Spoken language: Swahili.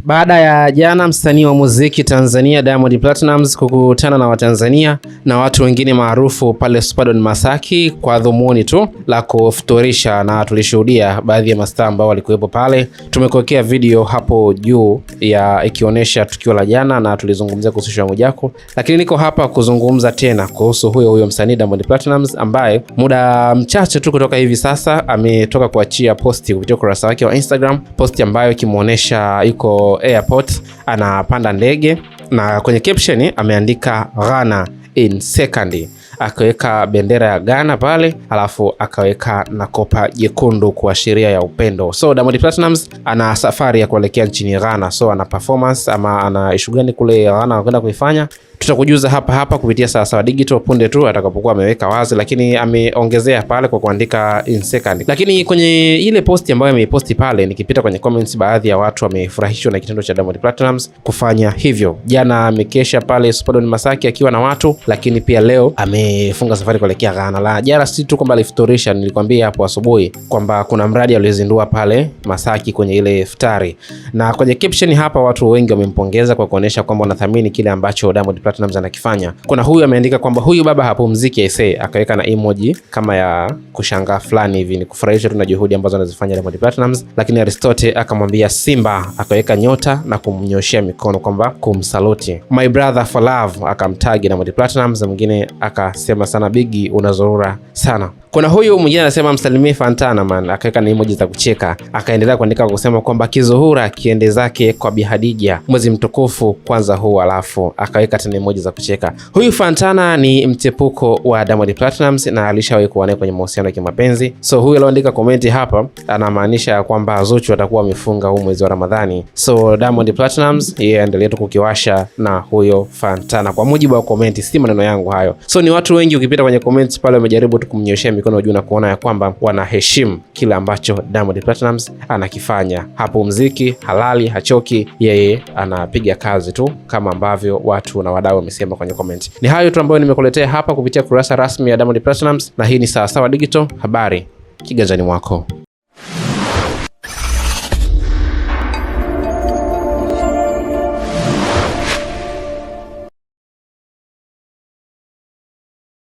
Baada ya jana msanii wa muziki Tanzania Diamond Platnumz kukutana na Watanzania na watu wengine maarufu pale Superdome Masaki kwa dhumuni tu la kufuturisha, na tulishuhudia baadhi ya mastaa ambao walikuwepo pale. Tumekuwekea video hapo juu ya ikionyesha tukio la jana na tulizungumzia kuhusu Shujaa Mwijaku, lakini niko hapa kuzungumza tena kuhusu huyo msanii Diamond Platnumz ambaye muda mchache tu kutoka hivi sasa ametoka kuachia posti kupitia ukurasa wake wa Instagram, posti ambayo ikimuonesha yuko airport anapanda ndege, na kwenye caption ameandika Ghana in second, akaweka bendera ya Ghana pale, alafu akaweka na kopa jekundu kuashiria ya upendo. So Diamond Platnumz ana safari ya kuelekea nchini Ghana, so ana performance ama ana issue gani kule Ghana anakwenda kuifanya, tutakujuza hapa kupitia Sawasawa Digital punde tu atakapokuwa ameweka wazi, lakini ameongezea pale kwa kuandika in second. Lakini kwenye ile posti ambayo ameiposti pale, nikipita kwenye comments, baadhi ya watu wamefurahishwa na kitendo cha Diamond Platnumz kufanya hivyo. Jana amekesha pale Superdome Masaki akiwa na watu, lakini pia leo amefunga safari kuelekea Ghana. La jana si tu kwamba alifuturisha, nilikwambia hapo asubuhi kwamba kuna mradi alizindua pale Masaki kwenye ile iftari, na kwenye caption hapa watu wengi wamempongeza kwa kuonesha kwamba wanathamini kile ambacho Diamond Platnumz anakifanya. Kuna huyu ameandika kwamba huyu baba hapumziki aisee, akaweka na emoji kama ya kushangaa fulani hivi, ni kufurahisha tu na juhudi ambazo anazifanya Diamond Platnumz. Lakini Aristote akamwambia Simba, akaweka nyota na kumnyoshia mikono kwamba kumsaluti. My brother for love akamtagi Diamond Platnumz, mwingine akasema sana Biggie unazurura sana. Kuna huyu mwingine anasema msalimie Fantana man, akaweka na emoji za kucheka, akaendelea kuandika kusema kwamba kizuhura kiende zake kwa Bi Hadija, mwezi mtukufu kwanza huu, alafu akaweka tena emoji za kucheka. Huyu Fantana ni mtepuko wa Diamond Platnumz na alishawahi kuwa naye kwenye mahusiano ya kimapenzi. So huyu aliandika komenti hapa anamaanisha kwamba Zuchu atakuwa amefunga huu mwezi wa Ramadhani. So Diamond Platnumz yeye endelee tu kukiwasha na huyo Fantana, kwa mujibu wa komenti, si maneno yangu hayo. So ni watu wengi ukipita kwenye comments pale wamejaribu tu kumnyoshia mikono juu na kuona ya kwamba wanaheshimu kile ambacho Diamond Platnumz anakifanya. Hapo muziki halali, hachoki, yeye anapiga kazi tu kama ambavyo watu na wadau wamesema kwenye comment. Ni hayo tu ambayo nimekuletea hapa kupitia kurasa rasmi ya Diamond Platnumz, na hii ni Sawasawa Digital, habari kiganjani mwako.